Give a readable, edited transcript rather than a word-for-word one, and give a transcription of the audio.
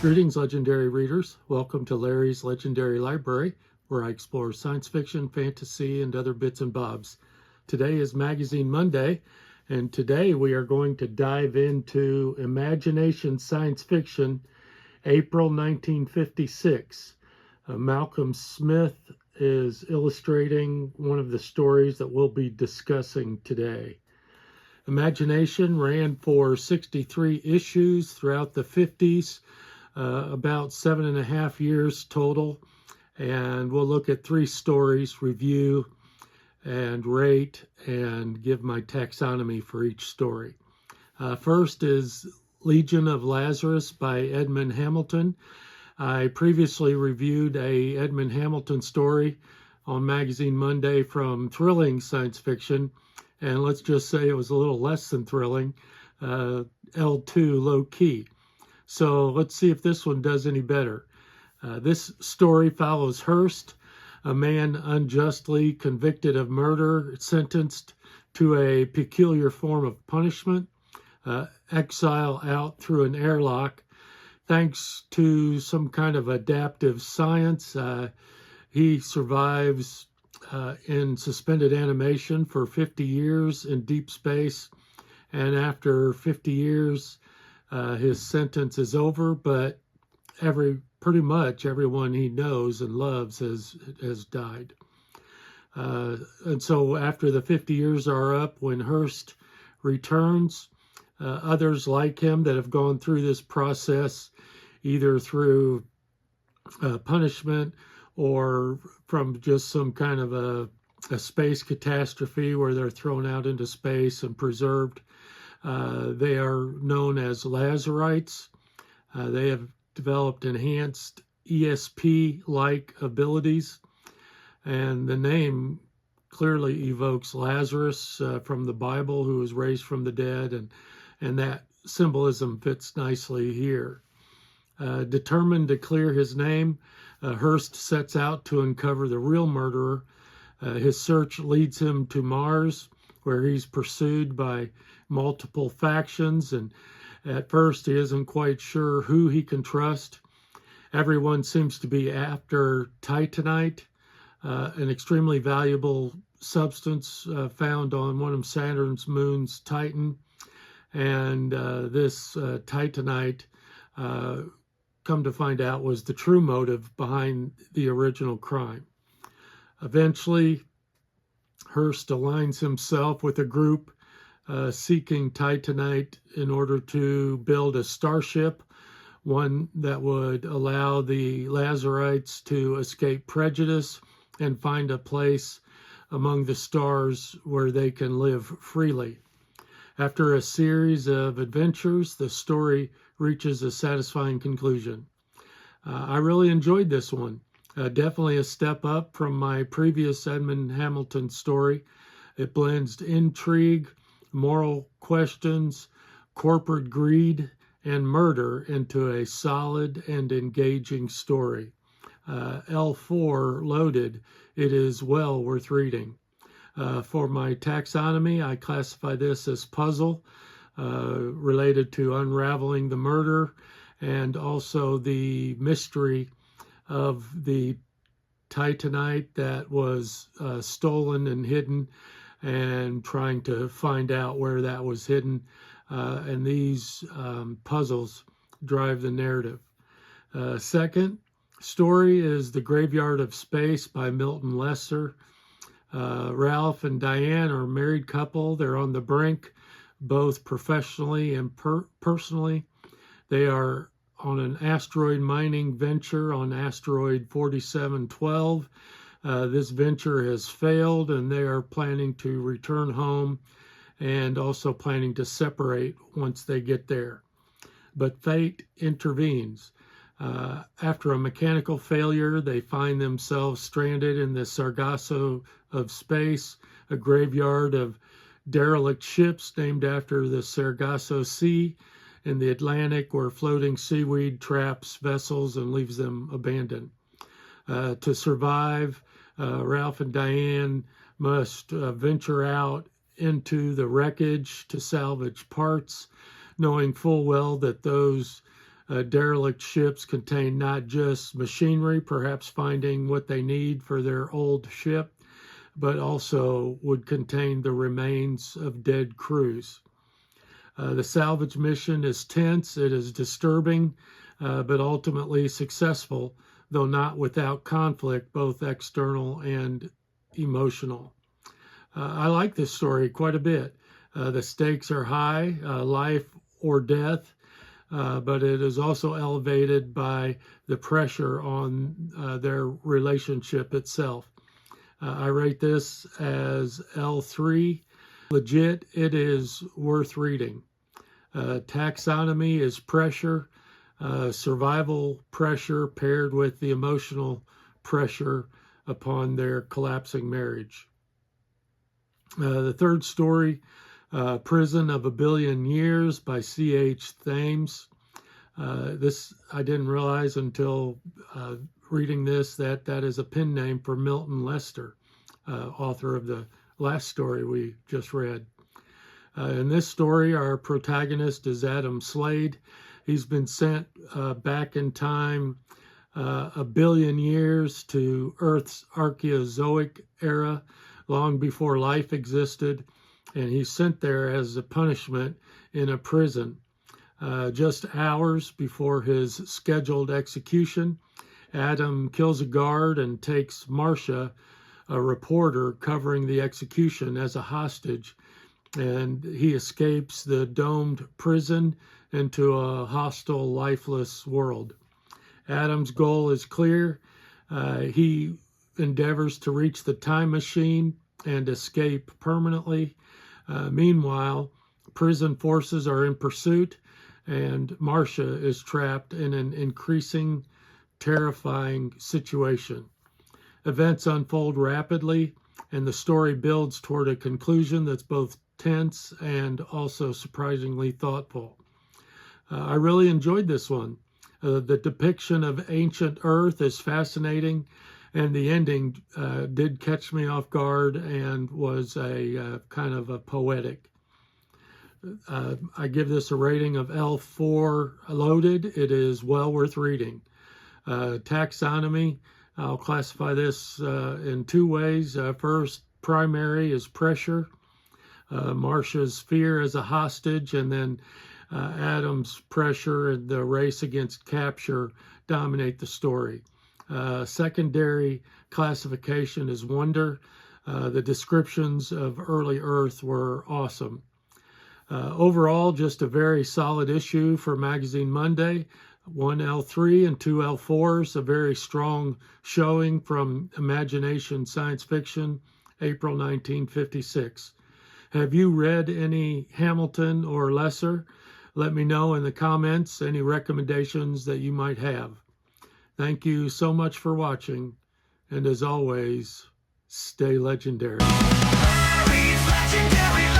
Greetings, legendary readers. Welcome to Larry's Legendary Library, where I explore science fiction, fantasy, and other bits and bobs. Today is Magazine Monday, and today we are going to dive into Imagination Science Fiction, April 1956. Malcolm Smith is illustrating one of the stories that we'll be discussing today. Imagination ran for 63 issues throughout the 50s. About 7.5 years total, and we'll look at 3 stories, review and rate, and give my taxonomy for each story. First is Legion of Lazarus by Edmond Hamilton. I previously reviewed a Edmond Hamilton story on Magazine Monday from Thrilling Science Fiction, and let's just say it was a little less than thrilling, L2 Low Key. So let's see if this one does any better. This story follows Hearst, a man unjustly convicted of murder, sentenced to a peculiar form of punishment, exile out through an airlock. Thanks to some kind of adaptive science, he survives in suspended animation for 50 years in deep space, and after 50 years, his sentence is over, but pretty much everyone he knows and loves has died. And so after the 50 years are up, when Hearst returns, others like him that have gone through this process, either through punishment or from just some kind of a space catastrophe where they're thrown out into space and preserved. They are known as Lazarites. They have developed enhanced ESP-like abilities, and the name clearly evokes Lazarus from the Bible, who was raised from the dead, and that symbolism fits nicely here. Determined to clear his name, Hearst sets out to uncover the real murderer. His search leads him to Mars, where he's pursued by multiple factions, and at first he isn't quite sure who he can trust. Everyone seems to be after titanite, an extremely valuable substance found on one of Saturn's moons, Titan, and this titanite, come to find out, was the true motive behind the original crime. Eventually, Hearst aligns himself with a group seeking titanite in order to build a starship, one that would allow the Lazarites to escape prejudice and find a place among the stars where they can live freely. After a series of adventures, the story reaches a satisfying conclusion. I really enjoyed this one. Definitely a step up from my previous Edmond Hamilton story. It blends intrigue, moral questions, corporate greed, and murder into a solid and engaging story. L4 loaded, it is well worth reading. For my taxonomy, I classify this as puzzle, related to unraveling the murder and also the mystery of the titanite that was stolen and hidden, and trying to find out where that was hidden. And these puzzles drive the narrative. Second story is The Graveyard of Space by Milton Lesser. Ralph and Diane are a married couple. They're on the brink, both professionally and personally. They are on an asteroid mining venture on asteroid 4712. This venture has failed, and they are planning to return home and also planning to separate once they get there. But fate intervenes. After a mechanical failure, they find themselves stranded in the Sargasso of space, a graveyard of derelict ships named after the Sargasso Sea in the Atlantic, where floating seaweed traps vessels and leaves them abandoned. To survive, Ralph and Diane must venture out into the wreckage to salvage parts, knowing full well that those Derelict ships contain not just machinery, perhaps finding what they need for their old ship, but also would contain the remains of dead crews. The salvage mission is tense, it is disturbing, but ultimately successful, though not without conflict, both external and emotional. I like this story quite a bit. The stakes are high, life or death, but it is also elevated by the pressure on their relationship itself. I rate this as L3. Legit, it is worth reading. Taxonomy is pressure, survival pressure paired with the emotional pressure upon their collapsing marriage. The third story, Prison of a Billion Years by C.H. Thames. This I didn't realize until reading this that is a pen name for Milton Lester, author of the last story we just read. In this story, our protagonist is Adam Slade. He's been sent back in time a billion years to Earth's Archaeozoic era, long before life existed, and he's sent there as a punishment in a prison. Just hours before his scheduled execution, Adam kills a guard and takes Marcia, a reporter covering the execution, as a hostage, and he escapes the domed prison into a hostile, lifeless world. Adam's goal is clear. He endeavors to reach the time machine and escape permanently. Meanwhile, prison forces are in pursuit, and Marcia is trapped in an increasing, terrifying situation. Events unfold rapidly, and the story builds toward a conclusion that's both tense and also surprisingly thoughtful. I really enjoyed this one. The depiction of ancient Earth is fascinating, and the ending did catch me off guard and was a kind of a poetic. I give this a rating of L4 loaded. It is well worth reading. Taxonomy, I'll classify this in two ways. First, primary is pressure. Marcia's fear as a hostage, and then Adam's pressure and the race against capture dominate the story. Secondary classification is wonder. The descriptions of early Earth were awesome. Overall, just a very solid issue for Magazine Monday. 1 L3 and 2 L4s, a very strong showing from Imagination Science Fiction, April 1956. Have you read any Hamilton or Lesser? Let me know in the comments any recommendations that you might have. Thank you so much for watching, and as always, stay legendary. Legendary.